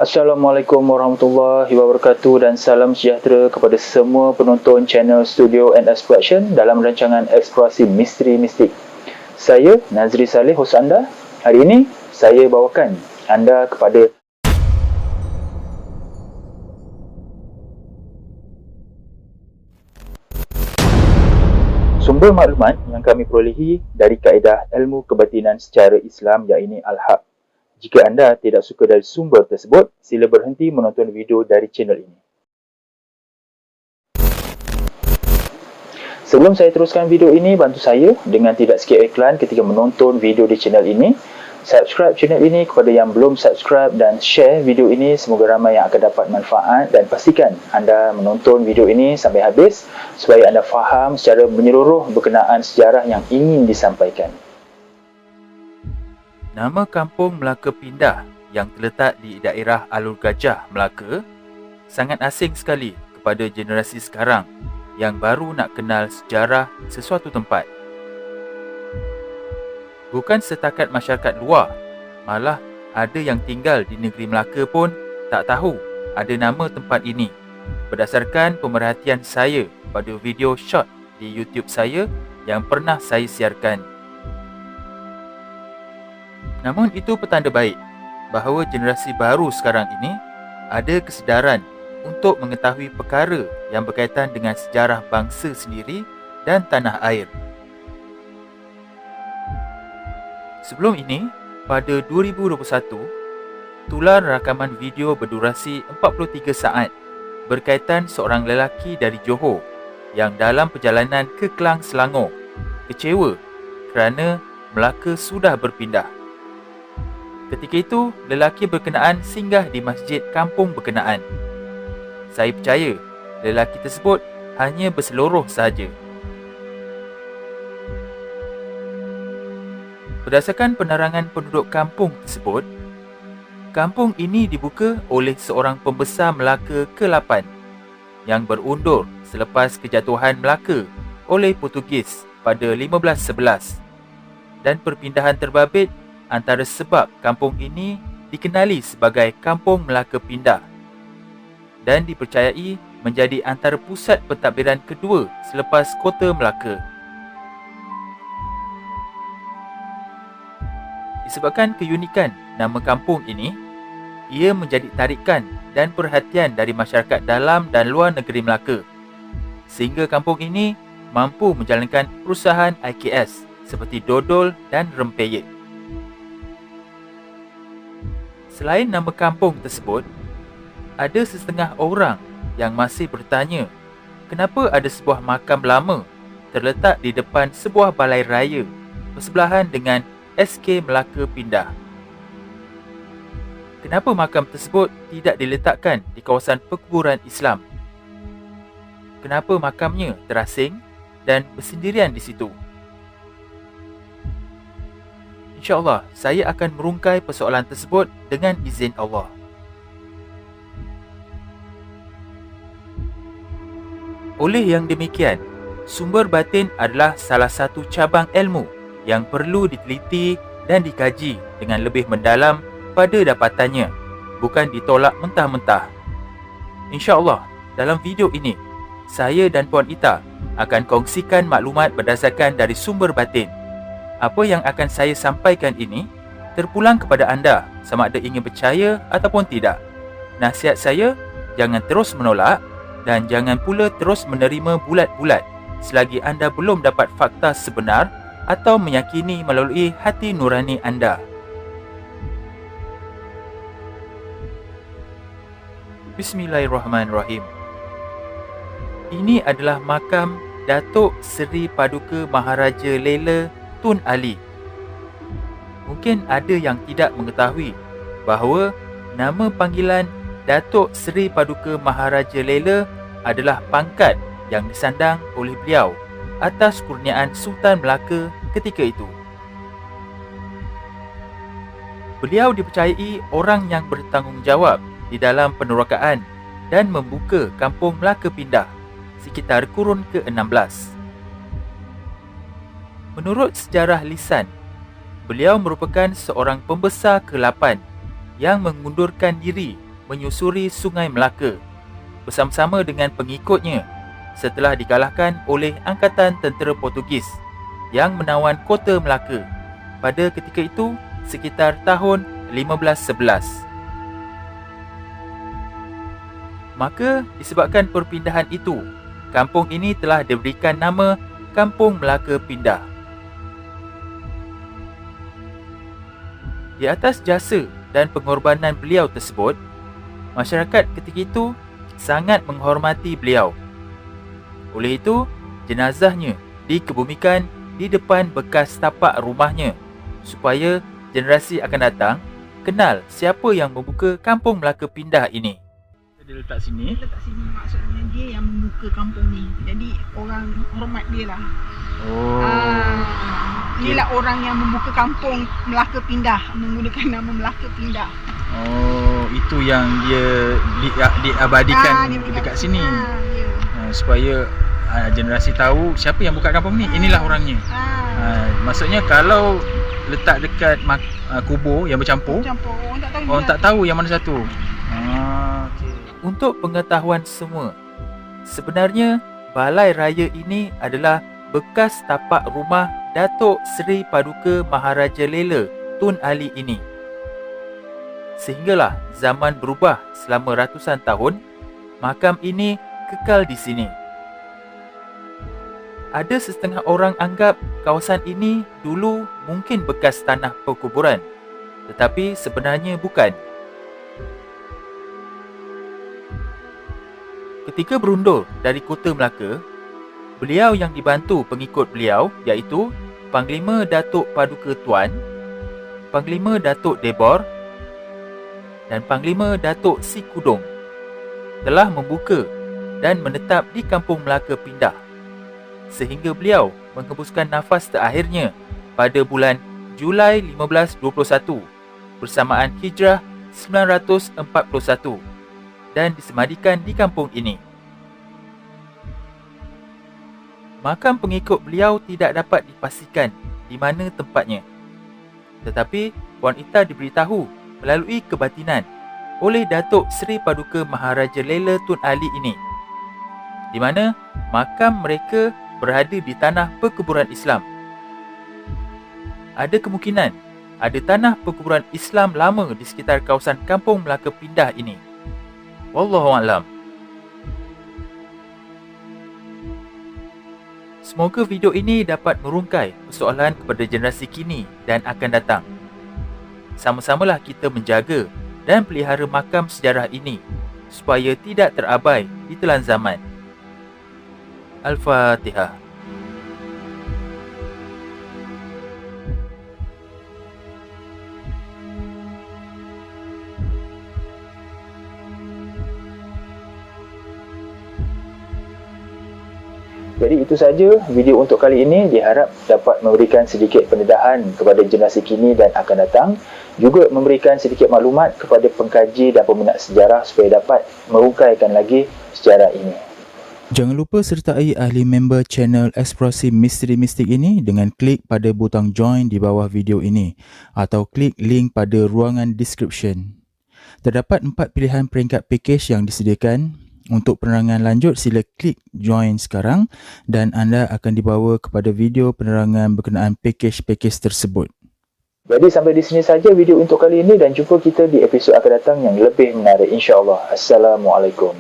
Assalamualaikum warahmatullahi wabarakatuh dan salam sejahtera kepada semua penonton channel Studio and Exploration dalam rancangan Eksplorasi Misteri Mistik. Saya Nazri Saleh, hos anda. Hari ini saya bawakan anda kepada sumber maklumat yang kami perolehi dari kaedah ilmu kebatinan secara Islam, iaitu Al-Haq. Jika anda tidak suka dari sumber tersebut, sila berhenti menonton video dari channel ini. Sebelum saya teruskan video ini, bantu saya dengan tidak skip iklan ketika menonton video di channel ini. Subscribe channel ini kepada yang belum subscribe dan share video ini, semoga ramai yang akan dapat manfaat, dan pastikan anda menonton video ini sampai habis supaya anda faham secara menyeluruh berkenaan sejarah yang ingin disampaikan. Nama kampung Melaka Pindah yang terletak di daerah Alur Gajah, Melaka sangat asing sekali kepada generasi sekarang yang baru nak kenal sejarah sesuatu tempat. Bukan setakat masyarakat luar, malah ada yang tinggal di negeri Melaka pun tak tahu ada nama tempat ini berdasarkan pemerhatian saya pada video short di YouTube saya yang pernah saya siarkan. Namun itu petanda baik bahawa generasi baru sekarang ini ada kesedaran untuk mengetahui perkara yang berkaitan dengan sejarah bangsa sendiri dan tanah air. Sebelum ini, pada 2021, tular rakaman video berdurasi 43 saat berkaitan seorang lelaki dari Johor yang dalam perjalanan ke Kelang, Selangor kecewa kerana Melaka sudah berpindah. Ketika itu, lelaki berkenaan singgah di masjid kampung berkenaan. Saya percaya lelaki tersebut hanya berseluruh sahaja. Berdasarkan penerangan penduduk kampung tersebut, kampung ini dibuka oleh seorang pembesar Melaka ke-8 yang berundur selepas kejatuhan Melaka oleh Portugis pada 1511, dan perpindahan terbabit antara sebab kampung ini dikenali sebagai Kampung Melaka Pindah dan dipercayai menjadi antara pusat pentadbiran kedua selepas Kota Melaka. Disebabkan keunikan nama kampung ini, ia menjadi tarikan dan perhatian dari masyarakat dalam dan luar negeri Melaka, sehingga kampung ini mampu menjalankan perusahaan IKS seperti dodol dan rempeyek. Selain nama kampung tersebut, ada setengah orang yang masih bertanya kenapa ada sebuah makam lama terletak di depan sebuah balai raya bersebelahan dengan SK Melaka Pindah. Kenapa makam tersebut tidak diletakkan di kawasan perkuburan Islam? Kenapa makamnya terasing dan bersendirian di situ? InsyaAllah, saya akan merungkai persoalan tersebut dengan izin Allah. Oleh yang demikian, sumber batin adalah salah satu cabang ilmu yang perlu diteliti dan dikaji dengan lebih mendalam pada dapatannya, bukan ditolak mentah-mentah. InsyaAllah, dalam video ini, saya dan Puan Ita akan kongsikan maklumat berdasarkan dari sumber batin. Apa yang akan saya sampaikan ini terpulang kepada anda sama ada ingin percaya ataupun tidak. Nasihat saya, jangan terus menolak dan jangan pula terus menerima bulat-bulat selagi anda belum dapat fakta sebenar atau meyakini melalui hati nurani anda. Bismillahirrahmanirrahim. Ini adalah makam Datuk Seri Paduka Maharaja Lela Tun Ali. Mungkin ada yang tidak mengetahui bahawa nama panggilan Datuk Seri Paduka Maharaja Lela adalah pangkat yang disandang oleh beliau atas kurniaan Sultan Melaka ketika itu. Beliau dipercayai orang yang bertanggungjawab di dalam penerokaan dan membuka Kampung Melaka Pindah sekitar kurun ke-16. Menurut sejarah lisan, beliau merupakan seorang pembesar ke-8 yang mengundurkan diri menyusuri Sungai Melaka bersama-sama dengan pengikutnya setelah dikalahkan oleh Angkatan Tentera Portugis yang menawan Kota Melaka pada ketika itu sekitar tahun 1511. Maka disebabkan perpindahan itu, kampung ini telah diberikan nama Kampung Melaka Pindah. Di atas jasa dan pengorbanan beliau tersebut, masyarakat ketika itu sangat menghormati beliau. Oleh itu, jenazahnya dikebumikan di depan bekas tapak rumahnya supaya generasi akan datang kenal siapa yang membuka Kampung Melaka Pindah ini. Dia letak sini. Dia letak sini, maksudnya dia yang membuka kampung ni. Jadi orang hormat dia lah. Inilah orang yang membuka kampung Melaka Pindah menggunakan nama Melaka Pindah. Oh, itu yang dia diabadikan dekat sini. Ya. Supaya generasi tahu siapa yang buka kampung ni. Inilah orangnya. Maksudnya kalau letak dekat kubur yang bercampur, orang tak tahu yang mana satu. Okay. Untuk pengetahuan semua, sebenarnya Balai Raya ini adalah bekas tapak rumah Datuk Seri Paduka Maharaja Lela Tun Ali ini. Sehinggalah zaman berubah selama ratusan tahun, makam ini kekal di sini. Ada setengah orang anggap kawasan ini dulu mungkin bekas tanah perkuburan, tetapi sebenarnya bukan. Ketika berundur dari Kota Melaka, beliau yang dibantu pengikut beliau iaitu Panglima Datuk Paduka Tuan, Panglima Datuk Debor dan Panglima Datuk Si Kudong telah membuka dan menetap di Kampung Melaka Pindah sehingga beliau menghembuskan nafas terakhirnya pada bulan Julai 1521 bersamaan Hijrah 941 dan disemadikan di kampung ini. Makam pengikut beliau tidak dapat dipastikan di mana tempatnya. Tetapi wanita diberitahu melalui kebatinan oleh Datuk Seri Paduka Maharaja Lela Tun Ali ini, di mana makam mereka berada di tanah perkuburan Islam. Ada kemungkinan ada tanah perkuburan Islam lama di sekitar kawasan Kampung Melaka Pindah ini. Wallahualam. Semoga video ini dapat merungkai persoalan kepada generasi kini dan akan datang. Sama-samalah kita menjaga dan pelihara makam sejarah ini supaya tidak terabai di telan zaman. Al-Fatihah. Jadi itu saja video untuk kali ini. Diharap dapat memberikan sedikit pendedahan kepada generasi kini dan akan datang. Juga memberikan sedikit maklumat kepada pengkaji dan peminat sejarah supaya dapat merungkaikan lagi sejarah ini. Jangan lupa sertai ahli member channel Eksplorasi Misteri Mistik ini dengan klik pada butang join di bawah video ini atau klik link pada ruangan description. Terdapat 4 pilihan peringkat package yang disediakan. Untuk penerangan lanjut, sila klik join sekarang dan anda akan dibawa kepada video penerangan berkenaan package-package tersebut. Jadi sampai di sini saja video untuk kali ini dan jumpa kita di episod akan datang yang lebih menarik insya-Allah. Assalamualaikum.